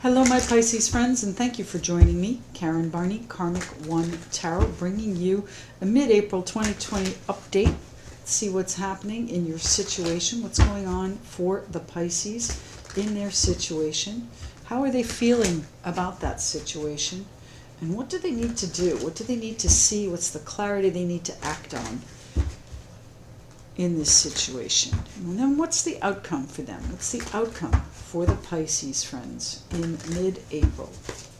Hello, my Pisces friends, and thank you for joining me, Karen Barney, Karmic One Tarot, bringing you a mid-April 2020 update. Let's see what's happening in your situation, what's going on for the Pisces in their situation. How are they feeling about that situation? And what do they need to do? What do they need to see? What's the clarity they need to act on in this situation? And then what's the outcome for them? What's the outcome for the Pisces friends in mid-April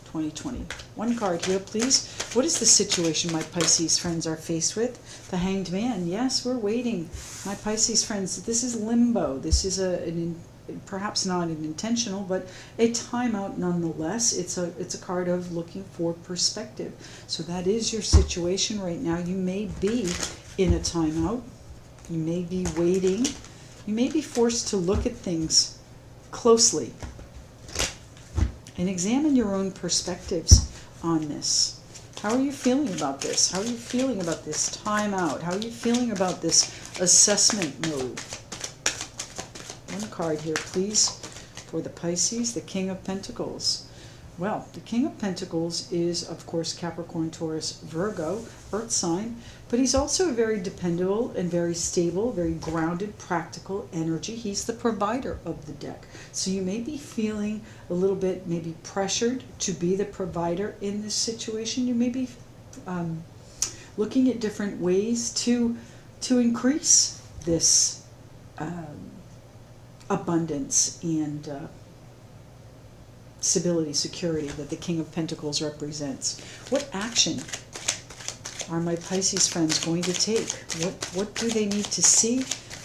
2020? One card here, please. What is the situation my Pisces friends are faced with? The Hanged Man. Yes, we're waiting. My Pisces friends, this is limbo. This is perhaps not an intentional, but a timeout nonetheless. It's a card of looking for perspective. So that is your situation right now. You may be in a timeout. You may be waiting. You may be forced to look at things closely and examine your own perspectives on this. How are you feeling about this? How are you feeling about this timeout? How are you feeling about this assessment mode? One card here, please, for the Pisces, the King of Pentacles. Well, the King of Pentacles is, of course, Capricorn, Taurus, Virgo, Earth sign, but he's also a very dependable and very stable, very grounded, practical energy. He's the provider of the deck. So you may be feeling a little bit maybe pressured to be the provider in this situation. You may be looking at different ways to increase this abundance and stability, security that the King of Pentacles represents. What action are my Pisces friends going to take? What do they need to see?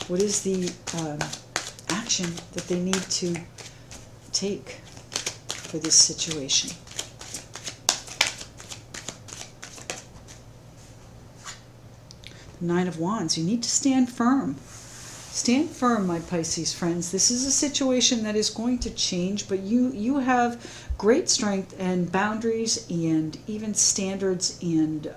What is the action that they need to take for this situation? The Nine of Wands. You need to stand firm. Stand firm, my Pisces friends. This is a situation that is going to change, but you have great strength and boundaries and even standards and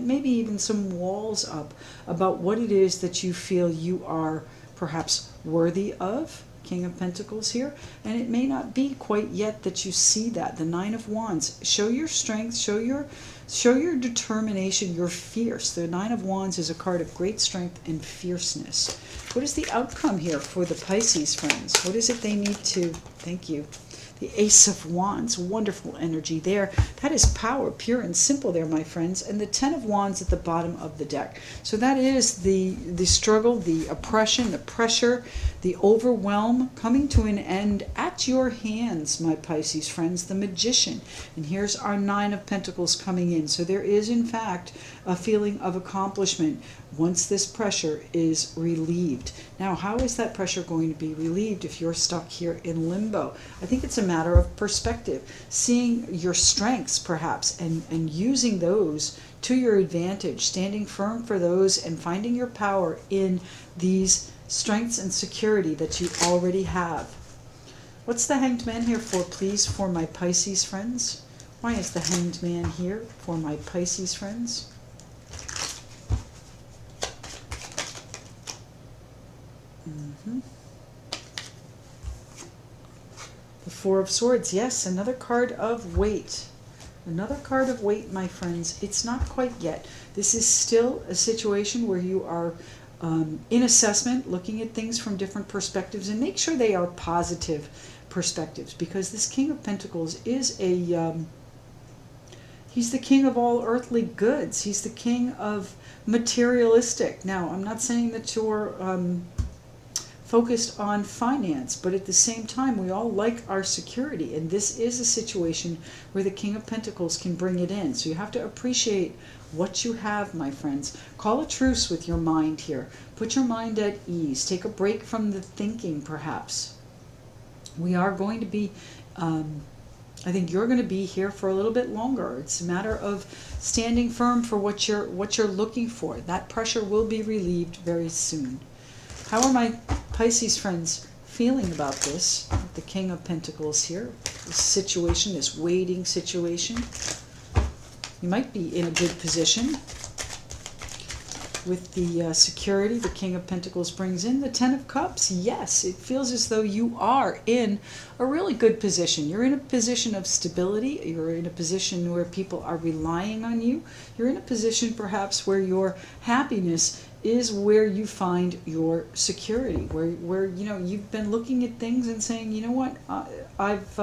maybe even some walls up about what it is that you feel you are perhaps worthy of. King of Pentacles here, and it may not be quite yet that you see that. The Nine of Wands. Show your strength, show your determination. You're fierce. The Nine of Wands is a card of great strength and fierceness. What is the outcome here for the Pisces friends? What is it they need to? Thank you. The Ace of Wands, wonderful energy there. That is power, pure and simple there, my friends. And the Ten of Wands at the bottom of the deck. So that is the struggle, the oppression, the pressure, the overwhelm coming to an end at your hands, my Pisces friends. The Magician. And here's our Nine of Pentacles coming in. So there is, in fact, a feeling of accomplishment once this pressure is relieved. Now, how is that pressure going to be relieved if you're stuck here in limbo? I think it's a matter of perspective, seeing your strengths perhaps and using those to your advantage, standing firm for those and finding your power in these strengths and security that you already have. What's the Hanged Man here for, please, for my Pisces friends? Why is the Hanged Man here for my Pisces friends? The Four of Swords. Yes, another card of weight. Another card of weight, my friends. It's not quite yet. This is still a situation where you are in assessment, looking at things from different perspectives, and make sure they are positive perspectives, because this King of Pentacles is he's the king of all earthly goods. He's the king of materialistic. Now, I'm not saying that you're focused on finance, but at the same time, we all like our security, and this is a situation where the King of Pentacles can bring it in. So you have to appreciate what you have, my friends. Call a truce with your mind here. Put your mind at ease. Take a break from the thinking, perhaps. We are going to be, I think you're going to be here for a little bit longer. It's a matter of standing firm for what you're looking for. That pressure will be relieved very soon. How are my Pisces friends feeling about this? The King of Pentacles here. This situation, this waiting situation. You might be in a good position. with the security the King of Pentacles brings in. The Ten of Cups, yes, it feels as though you are in a really good position. You're in a position of stability. You're in a position where people are relying on you. You're in a position perhaps where your happiness is where you find your security, where you know, you've been looking at things and saying, you know what, I've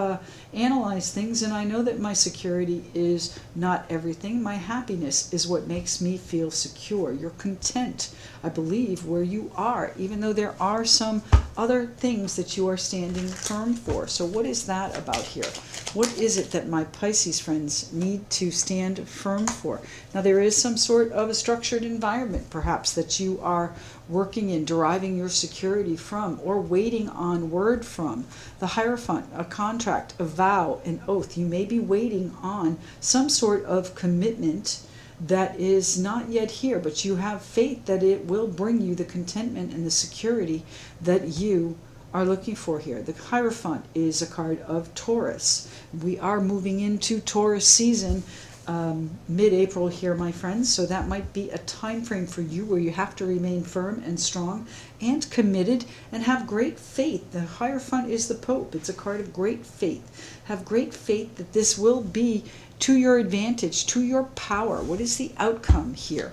analyzed things and I know that my security is not everything. My happiness is what makes me feel secure. You're content, I believe, where you are, even though there are some other things that you are standing firm for. So what is that about here? What is it that my Pisces friends need to stand firm for? Now, there is some sort of a structured environment, perhaps, that you are working in, deriving your security from, or waiting on word from. The Hierophant, a contract, a vow, an oath. You may be waiting on some sort of commitment that is not yet here, but you have faith that it will bring you the contentment and the security that you are looking for here. The Hierophant is a card of Taurus. We are moving into Taurus season mid-April here, my friends, so that might be a time frame for you where you have to remain firm and strong and committed and have great faith. The Hierophant is the Pope. It's a card of great faith. Have great faith that this will be to your advantage, to your power. What is the outcome here?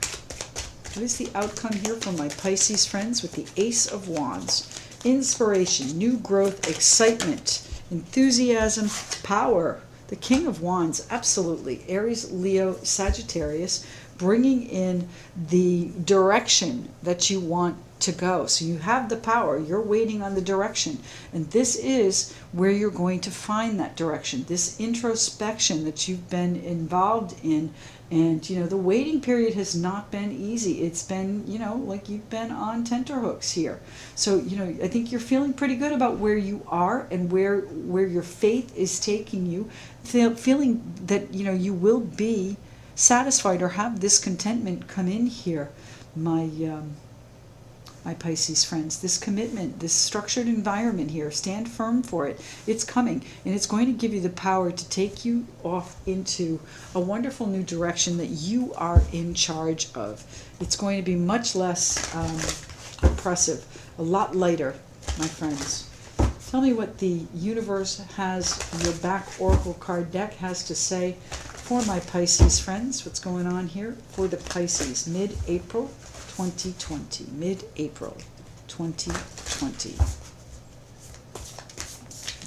What is the outcome here for my Pisces friends with the Ace of Wands? Inspiration, new growth, excitement, enthusiasm, power. The King of Wands, absolutely. Aries, Leo, Sagittarius, bringing in the direction that you want to go. So you have the power. You're waiting on the direction. And this is where you're going to find that direction. This introspection that you've been involved in. And, you know, the waiting period has not been easy. It's been, you know, like you've been on tenterhooks here. So, you know, I think you're feeling pretty good about where you are and where your faith is taking you. Feeling that, you know, you will be satisfied or have this contentment come in here, my Pisces friends. This commitment, this structured environment here, stand firm for it. It's coming, and it's going to give you the power to take you off into a wonderful new direction that you are in charge of. It's going to be much less oppressive, a lot lighter, my friends. Tell me what the universe has, your back oracle card deck has to say for my Pisces friends. What's going on here for the Pisces mid-April 2020, mid-April 2020.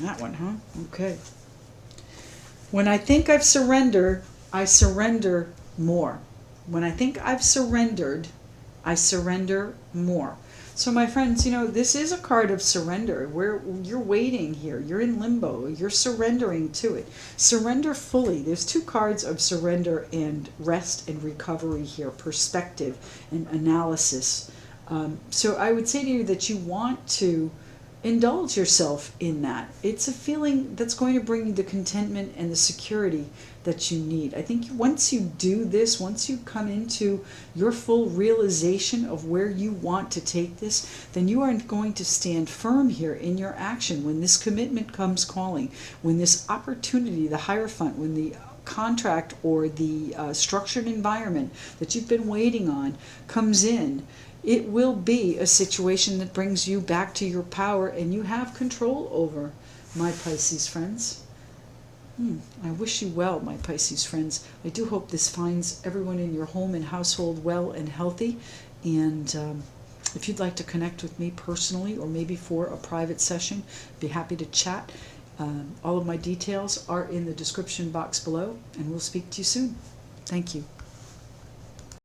That one, huh? Okay. When I think I've surrendered, I surrender more. When I think I've surrendered, I surrender more. So my friends, you know, this is a card of surrender where you're waiting here. You're in limbo. You're surrendering to it. Surrender fully. There's two cards of surrender and rest and recovery here, perspective and analysis. So I would say to you that you want to indulge yourself in that. It's a feeling that's going to bring you the contentment and the security that you need. I think once you do this, once you come into your full realization of where you want to take this, then you are going to stand firm here in your action when this commitment comes calling, when this opportunity, the Hierophant, when the contract or the structured environment that you've been waiting on comes in. It will be a situation that brings you back to your power and you have control over, my Pisces friends. I wish you well, my Pisces friends. I do hope this finds everyone in your home and household well and healthy. And if you'd like to connect with me personally or maybe for a private session, I'd be happy to chat. All of my details are in the description box below, and we'll speak to you soon. Thank you.